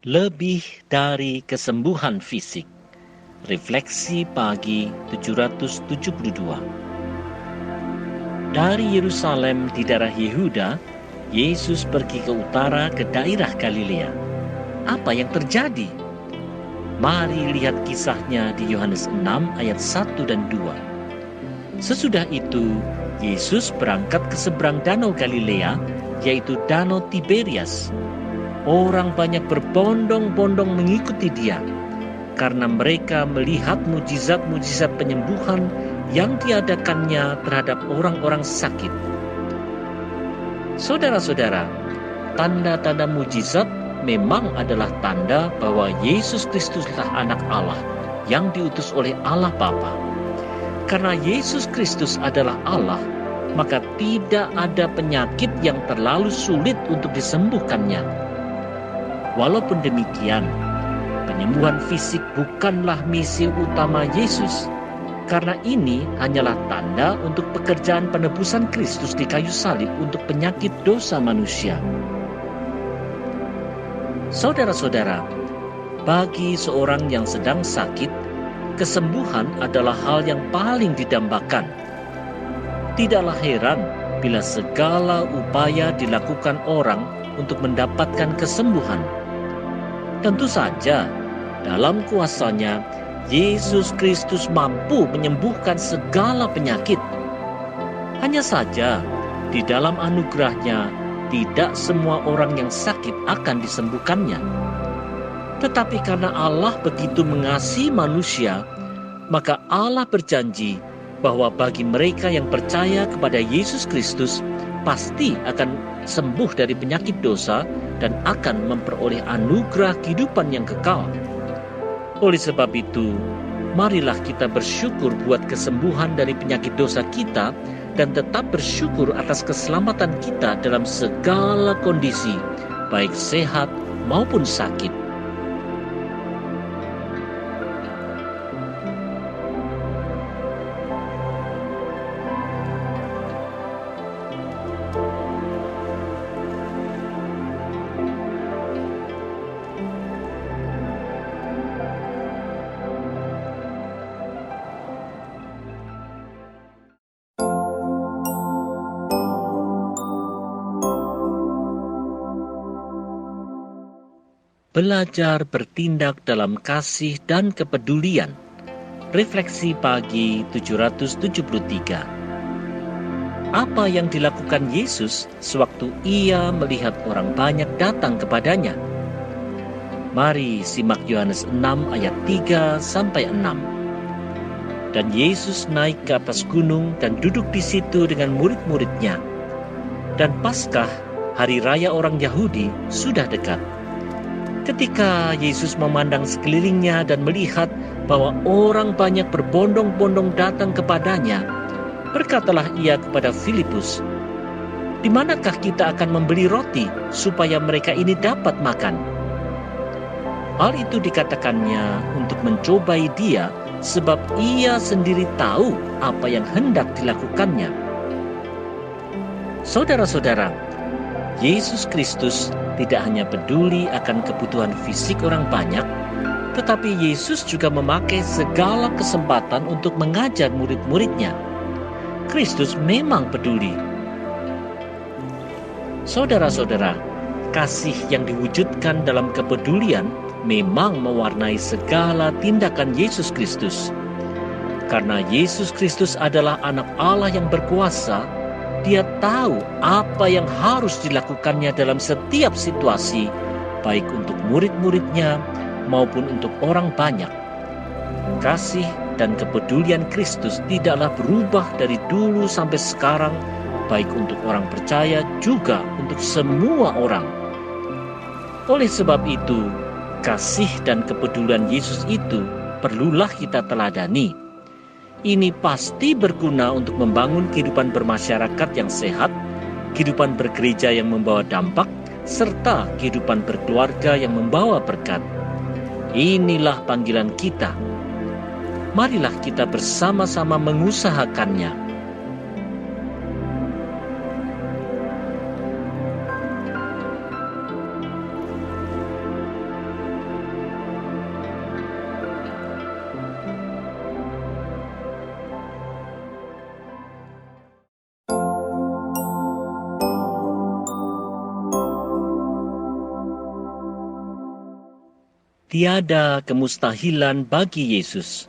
Lebih dari kesembuhan fisik. Refleksi pagi 772. Dari Yerusalem di daerah Yehuda, Yesus pergi ke utara ke daerah Galilea. Apa yang terjadi? Mari lihat kisahnya di Yohanes 6 ayat 1 dan 2. Sesudah itu, Yesus berangkat ke seberang danau Galilea, yaitu danau Tiberias. Orang banyak berbondong-bondong mengikuti dia, karena mereka melihat mujizat-mujizat penyembuhan yang diadakannya terhadap orang-orang sakit. Saudara-saudara, tanda-tanda mujizat memang adalah tanda bahwa Yesus Kristuslah anak Allah yang diutus oleh Allah Bapa. Karena Yesus Kristus adalah Allah, maka tidak ada penyakit yang terlalu sulit untuk disembuhkannya. Walaupun demikian, penyembuhan fisik bukanlah misi utama Yesus, karena ini hanyalah tanda untuk pekerjaan penebusan Kristus di kayu salib untuk penyakit dosa manusia. Saudara-saudara, bagi seorang yang sedang sakit, kesembuhan adalah hal yang paling didambakan. Tidaklah heran bila segala upaya dilakukan orang untuk mendapatkan kesembuhan. Tentu saja, dalam kuasa-Nya, Yesus Kristus mampu menyembuhkan segala penyakit. Hanya saja, di dalam anugerah-Nya, tidak semua orang yang sakit akan disembuhkannya. Tetapi karena Allah begitu mengasihi manusia, maka Allah berjanji bahwa bagi mereka yang percaya kepada Yesus Kristus, pasti akan sembuh dari penyakit dosa dan akan memperoleh anugerah kehidupan yang kekal. Oleh sebab itu, marilah kita bersyukur buat kesembuhan dari penyakit dosa kita dan tetap bersyukur atas keselamatan kita dalam segala kondisi, baik sehat maupun sakit. Belajar bertindak dalam kasih dan kepedulian. Refleksi pagi 773. Apa yang dilakukan Yesus sewaktu ia melihat orang banyak datang kepadanya? Mari simak Yohanes 6 ayat 3 sampai 6. Dan Yesus naik ke atas gunung dan duduk di situ dengan murid-muridnya. Dan Paskah, hari raya orang Yahudi, sudah dekat. Ketika Yesus memandang sekelilingnya dan melihat bahwa orang banyak berbondong-bondong datang kepadanya, berkatalah ia kepada Filipus, "Di manakah kita akan membeli roti supaya mereka ini dapat makan?" Hal itu dikatakannya untuk mencobai dia, sebab ia sendiri tahu apa yang hendak dilakukannya. Saudara-saudara, Yesus Kristus tidak hanya peduli akan kebutuhan fisik orang banyak, tetapi Yesus juga memakai segala kesempatan untuk mengajar murid-muridnya. Kristus memang peduli. Saudara-saudara, kasih yang diwujudkan dalam kepedulian memang mewarnai segala tindakan Yesus Kristus. Karena Yesus Kristus adalah anak Allah yang berkuasa, Dia tahu apa yang harus dilakukannya dalam setiap situasi, baik untuk murid-muridnya maupun untuk orang banyak. Kasih dan kepedulian Kristus tidaklah berubah dari dulu sampai sekarang, baik untuk orang percaya juga untuk semua orang. Oleh sebab itu, kasih dan kepedulian Yesus itu perlulah kita teladani. Ini pasti berguna untuk membangun kehidupan bermasyarakat yang sehat, kehidupan bergereja yang membawa dampak, serta kehidupan berkeluarga yang membawa berkat. Inilah panggilan kita. Marilah kita bersama-sama mengusahakannya. Tiada kemustahilan bagi Yesus.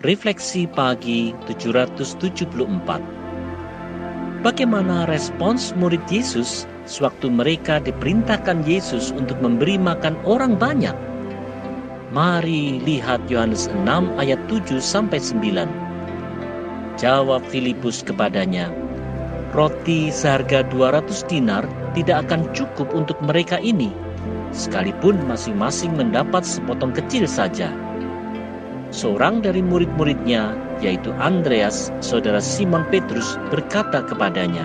Refleksi pagi 774. Bagaimana respons murid Yesus sewaktu mereka diperintahkan Yesus untuk memberi makan orang banyak? Mari lihat Yohanes 6 ayat 7-9. Jawab Filipus kepadanya, "Roti seharga 200 dinar tidak akan cukup untuk mereka ini, sekalipun masing-masing mendapat sepotong kecil saja." Seorang dari murid-muridnya, yaitu Andreas, saudara Simon Petrus, berkata kepadanya,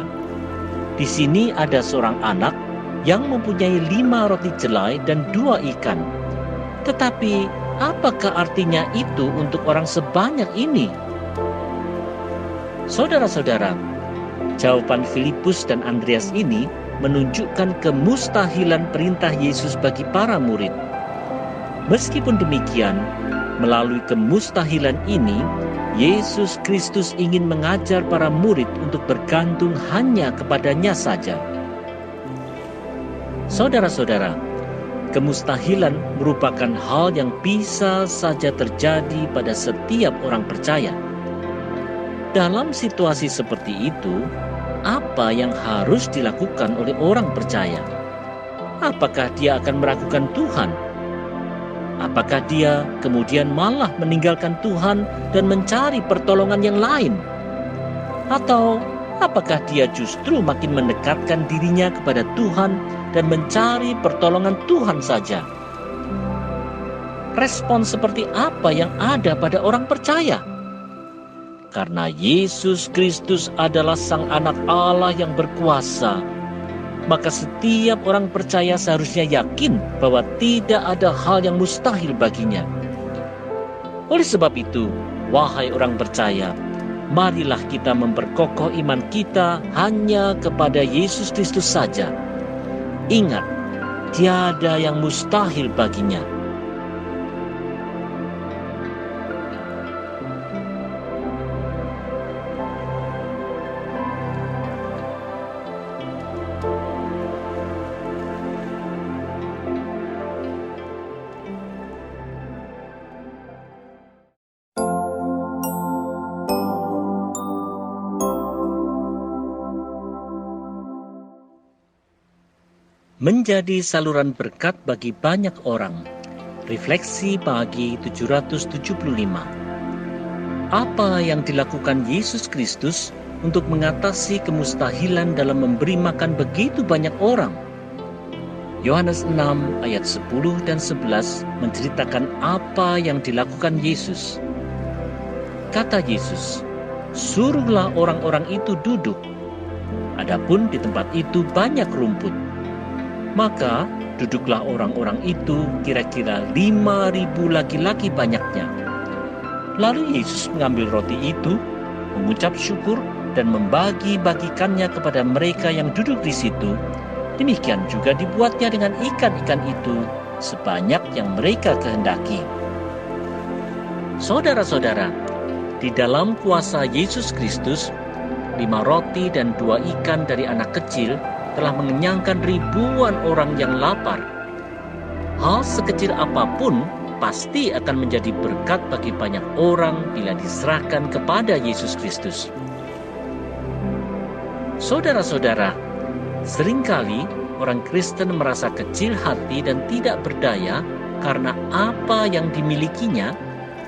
"Di sini ada seorang anak yang mempunyai 5 roti jelai dan 2 ikan. Tetapi apakah artinya itu untuk orang sebanyak ini?" Saudara-saudara, jawaban Filipus dan Andreas ini menunjukkan kemustahilan perintah Yesus bagi para murid. Meskipun demikian, melalui kemustahilan ini, Yesus Kristus ingin mengajar para murid untuk bergantung hanya kepadanya saja. Saudara-saudara, kemustahilan merupakan hal yang bisa saja terjadi pada setiap orang percaya. Dalam situasi seperti itu, apa yang harus dilakukan oleh orang percaya? Apakah dia akan meragukan Tuhan? Apakah dia kemudian malah meninggalkan Tuhan dan mencari pertolongan yang lain? Atau apakah dia justru makin mendekatkan dirinya kepada Tuhan dan mencari pertolongan Tuhan saja? Respon seperti apa yang ada pada orang percaya? Karena Yesus Kristus adalah Sang Anak Allah yang berkuasa, maka setiap orang percaya seharusnya yakin bahwa tidak ada hal yang mustahil baginya. Oleh sebab itu, wahai orang percaya, marilah kita memperkokoh iman kita hanya kepada Yesus Kristus saja. Ingat, tiada yang mustahil baginya. Menjadi saluran berkat bagi banyak orang. Refleksi pagi 775. Apa yang dilakukan Yesus Kristus untuk mengatasi kemustahilan dalam memberi makan begitu banyak orang? Yohanes 6 ayat 10 dan 11 menceritakan apa yang dilakukan Yesus. Kata Yesus, "Suruhlah orang-orang itu duduk. Adapun di tempat itu banyak rumput." Maka duduklah orang-orang itu, kira-kira 5.000 laki-laki banyaknya. Lalu Yesus mengambil roti itu, mengucap syukur dan membagi-bagikannya kepada mereka yang duduk di situ. Demikian juga dibuatnya dengan ikan-ikan itu sebanyak yang mereka kehendaki. Saudara-saudara, di dalam kuasa Yesus Kristus, 5 roti dan 2 ikan dari anak kecil telah mengenyangkan ribuan orang yang lapar. Hal sekecil apapun pasti akan menjadi berkat bagi banyak orang bila diserahkan kepada Yesus Kristus. Saudara-saudara, seringkali orang Kristen merasa kecil hati dan tidak berdaya karena apa yang dimilikinya,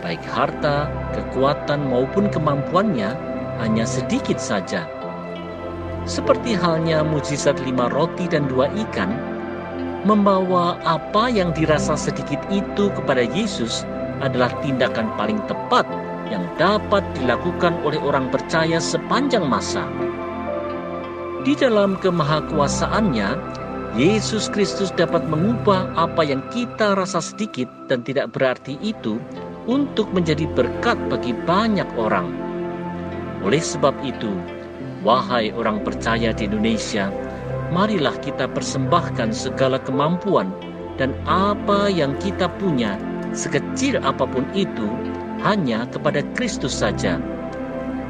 baik harta, kekuatan maupun kemampuannya, hanya sedikit saja. Seperti halnya mukjizat 5 roti dan 2 ikan, membawa apa yang dirasa sedikit itu kepada Yesus adalah tindakan paling tepat yang dapat dilakukan oleh orang percaya sepanjang masa. Di dalam kemahakuasaannya, Yesus Kristus dapat mengubah apa yang kita rasa sedikit dan tidak berarti itu untuk menjadi berkat bagi banyak orang. Oleh sebab itu, wahai orang percaya di Indonesia, marilah kita persembahkan segala kemampuan dan apa yang kita punya, sekecil apapun itu, hanya kepada Kristus saja.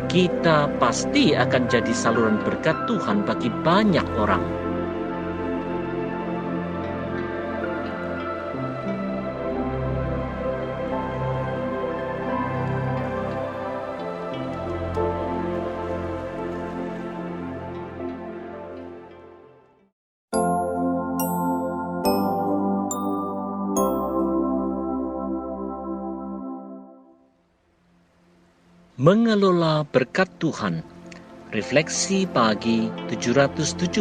Kita pasti akan jadi saluran berkat Tuhan bagi banyak orang. Mengelola berkat Tuhan. Refleksi pagi 776.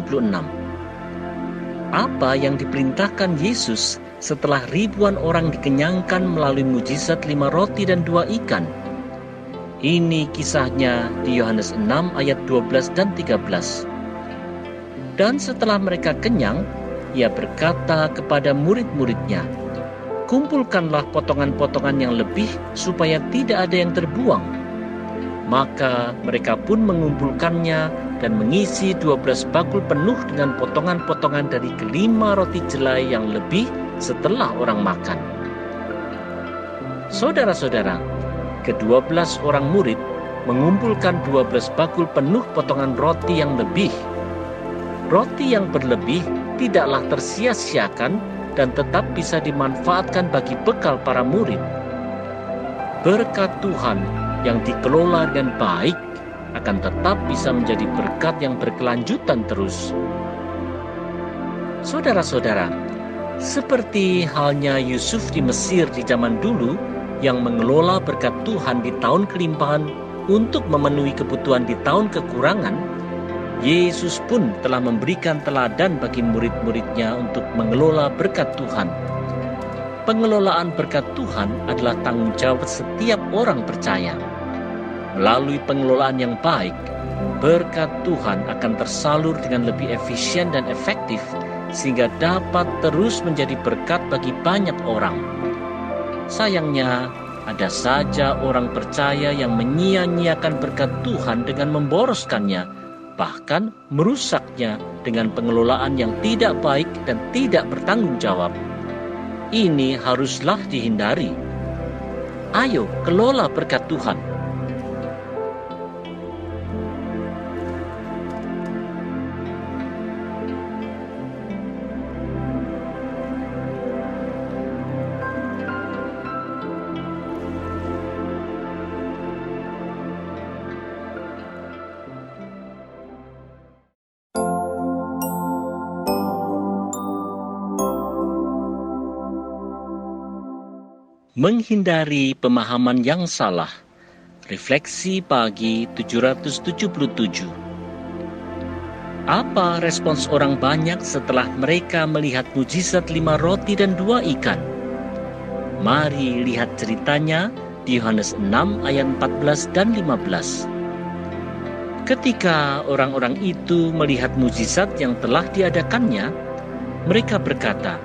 Apa yang diperintahkan Yesus setelah ribuan orang dikenyangkan melalui mujizat 5 roti dan 2 ikan? Ini kisahnya di Yohanes 6 ayat 12 dan 13. Dan setelah mereka kenyang, ia berkata kepada murid-muridnya, "Kumpulkanlah potongan-potongan yang lebih supaya tidak ada yang terbuang." Maka mereka pun mengumpulkannya dan mengisi 12 bakul penuh dengan potongan-potongan dari kelima roti jelai yang lebih setelah orang makan. Saudara-saudara, ke-12 orang murid mengumpulkan 12 bakul penuh potongan roti yang lebih. Roti yang berlebih tidaklah tersia-siakan dan tetap bisa dimanfaatkan bagi bekal para murid. Berkat Tuhan yang dikelola dengan baik akan tetap bisa menjadi berkat yang berkelanjutan terus. Saudara-saudara, seperti halnya Yusuf di Mesir di zaman dulu yang mengelola berkat Tuhan di tahun kelimpahan untuk memenuhi kebutuhan di tahun kekurangan, Yesus pun telah memberikan teladan bagi murid-muridnya untuk mengelola berkat Tuhan. Pengelolaan berkat Tuhan adalah tanggung jawab setiap orang percaya. Melalui pengelolaan yang baik, berkat Tuhan akan tersalur dengan lebih efisien dan efektif sehingga dapat terus menjadi berkat bagi banyak orang. Sayangnya, ada saja orang percaya yang menyia-nyiakan berkat Tuhan dengan memboroskannya, bahkan merusaknya dengan pengelolaan yang tidak baik dan tidak bertanggung jawab. Ini haruslah dihindari. Ayo, kelola berkat Tuhan. Menghindari pemahaman yang salah. Refleksi pagi 777. Apa respons orang banyak setelah mereka melihat mujizat 5 roti dan 2 ikan? Mari lihat ceritanya di Yohanes 6 ayat 14 dan 15. Ketika orang-orang itu melihat mujizat yang telah diadakannya, mereka berkata,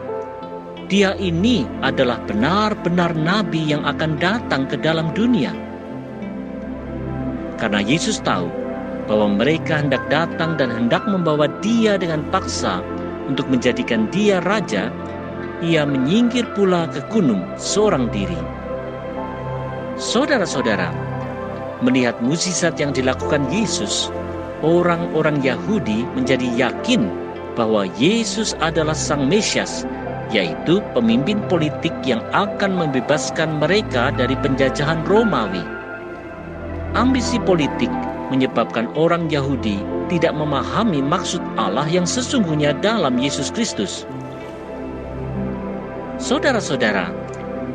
"Dia ini adalah benar-benar nabi yang akan datang ke dalam dunia." Karena Yesus tahu bahwa mereka hendak datang dan hendak membawa dia dengan paksa untuk menjadikan dia raja, ia menyingkir pula ke gunung seorang diri. Saudara-saudara, melihat mukjizat yang dilakukan Yesus, orang-orang Yahudi menjadi yakin bahwa Yesus adalah Sang Mesias, yaitu pemimpin politik yang akan membebaskan mereka dari penjajahan Romawi. Ambisi politik menyebabkan orang Yahudi tidak memahami maksud Allah yang sesungguhnya dalam Yesus Kristus. Saudara-saudara,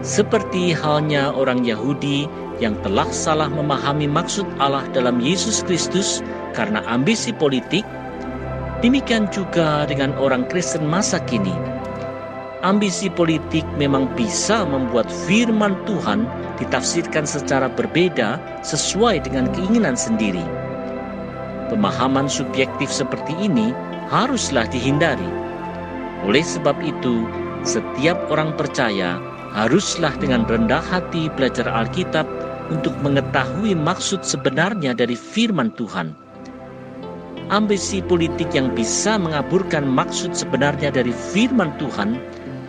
seperti halnya orang Yahudi yang telah salah memahami maksud Allah dalam Yesus Kristus karena ambisi politik, demikian juga dengan orang Kristen masa kini. Ambisi politik memang bisa membuat firman Tuhan ditafsirkan secara berbeda sesuai dengan keinginan sendiri. Pemahaman subjektif seperti ini haruslah dihindari. Oleh sebab itu, setiap orang percaya haruslah dengan rendah hati belajar Alkitab untuk mengetahui maksud sebenarnya dari firman Tuhan. Ambisi politik yang bisa mengaburkan maksud sebenarnya dari firman Tuhan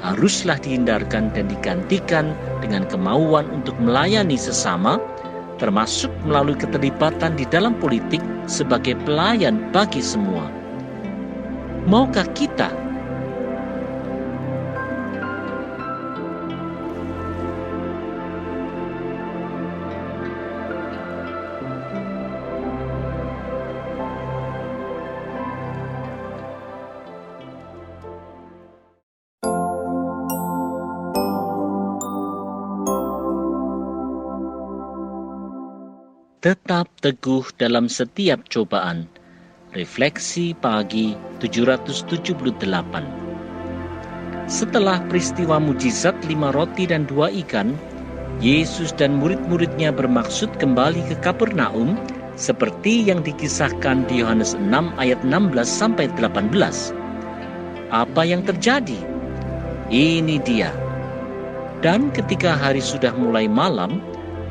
haruslah dihindarkan dan digantikan dengan kemauan untuk melayani sesama, termasuk melalui keterlibatan di dalam politik sebagai pelayan bagi semua. Maukah kita Tetap teguh dalam setiap cobaan. Refleksi pagi 778. Setelah peristiwa mujizat 5 roti dan 2 ikan, Yesus dan murid-muridnya bermaksud kembali ke Kapernaum seperti yang dikisahkan di Yohanes 6 ayat 16-18. Apa yang terjadi? Ini dia. Dan ketika hari sudah mulai malam,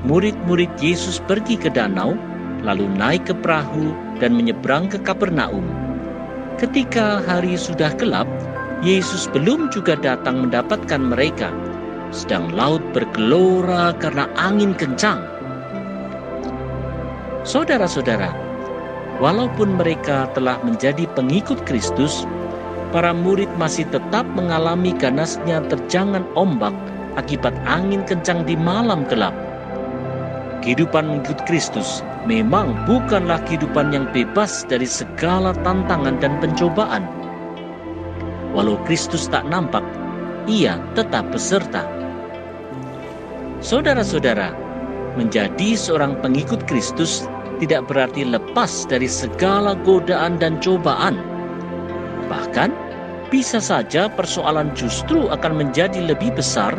murid-murid Yesus pergi ke danau, lalu naik ke perahu dan menyeberang ke Kapernaum. Ketika hari sudah gelap, Yesus belum juga datang mendapatkan mereka, sedang laut bergelora karena angin kencang. Saudara-saudara, walaupun mereka telah menjadi pengikut Kristus, para murid masih tetap mengalami ganasnya terjangan ombak akibat angin kencang di malam gelap. Kehidupan mengikut Kristus memang bukanlah kehidupan yang bebas dari segala tantangan dan pencobaan. Walau Kristus tak nampak, Ia tetap beserta. Saudara-saudara, menjadi seorang pengikut Kristus tidak berarti lepas dari segala godaan dan cobaan. Bahkan, bisa saja persoalan justru akan menjadi lebih besar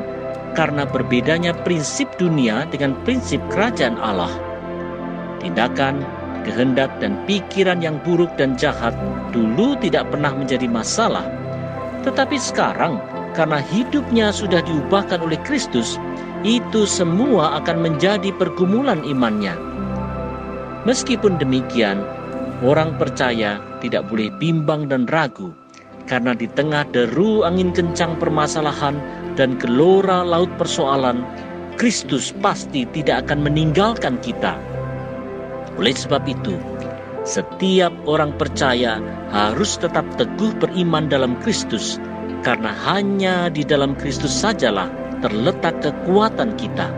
karena berbedanya prinsip dunia dengan prinsip kerajaan Allah. Tindakan, kehendak, dan pikiran yang buruk dan jahat dulu tidak pernah menjadi masalah. Tetapi sekarang, karena hidupnya sudah diubahkan oleh Kristus, itu semua akan menjadi pergumulan imannya. Meskipun demikian, orang percaya tidak boleh bimbang dan ragu, karena di tengah deru angin kencang permasalahan dan gelora laut persoalan, Kristus pasti tidak akan meninggalkan kita. Oleh sebab itu, setiap orang percaya harus tetap teguh beriman dalam Kristus, karena hanya di dalam Kristus sajalah terletak kekuatan kita.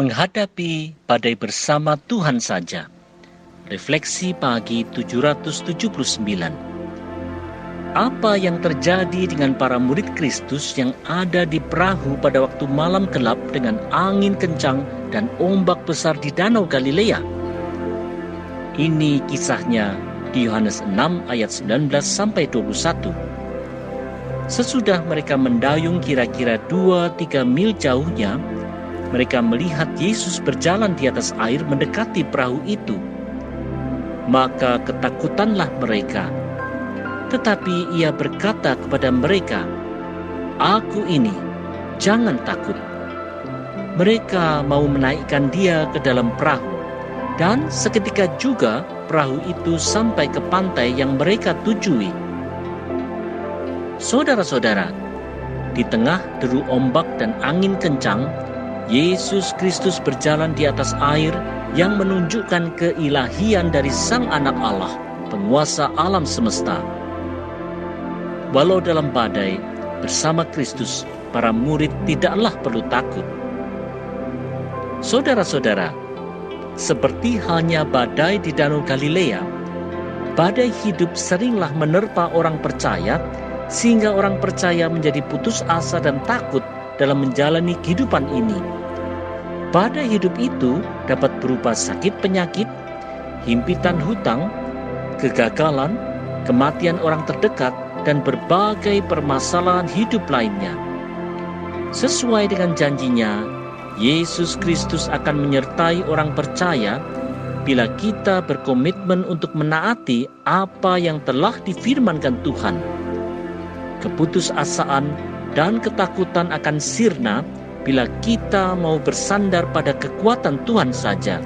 Menghadapi badai bersama Tuhan saja. Refleksi pagi 779. Apa yang terjadi dengan para murid Kristus yang ada di perahu pada waktu malam gelap dengan angin kencang dan ombak besar di Danau Galilea? Ini kisahnya di Yohanes 6 ayat 19-21. Sesudah mereka mendayung kira-kira 2-3 mil jauhnya, mereka melihat Yesus berjalan di atas air mendekati perahu itu. Maka ketakutanlah mereka. Tetapi Ia berkata kepada mereka, "Aku ini, jangan takut." Mereka mau menaikkan Dia ke dalam perahu, dan seketika juga perahu itu sampai ke pantai yang mereka tujui. Saudara-saudara, di tengah deru ombak dan angin kencang, Yesus Kristus berjalan di atas air yang menunjukkan keilahian dari Sang Anak Allah, penguasa alam semesta. Walau dalam badai, bersama Kristus, para murid tidaklah perlu takut. Saudara-saudara, seperti halnya badai di Danau Galilea, badai hidup seringlah menerpa orang percaya, sehingga orang percaya menjadi putus asa dan takut dalam menjalani kehidupan ini. Badai hidup itu dapat berupa sakit penyakit, himpitan hutang, kegagalan, kematian orang terdekat, dan berbagai permasalahan hidup lainnya. Sesuai dengan janjinya, Yesus Kristus akan menyertai orang percaya bila kita berkomitmen untuk menaati apa yang telah difirmankan Tuhan. Keputusasaan dan ketakutan akan sirna bila kita mau bersandar pada kekuatan Tuhan saja.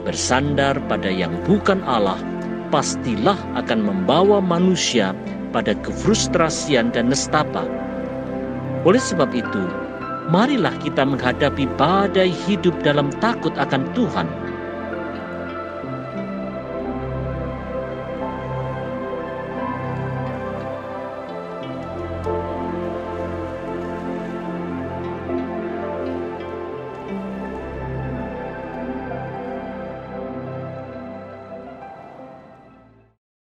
Bersandar pada yang bukan Allah pastilah akan membawa manusia pada kefrustrasian dan nestapa. Oleh sebab itu, marilah kita menghadapi badai hidup dalam takut akan Tuhan.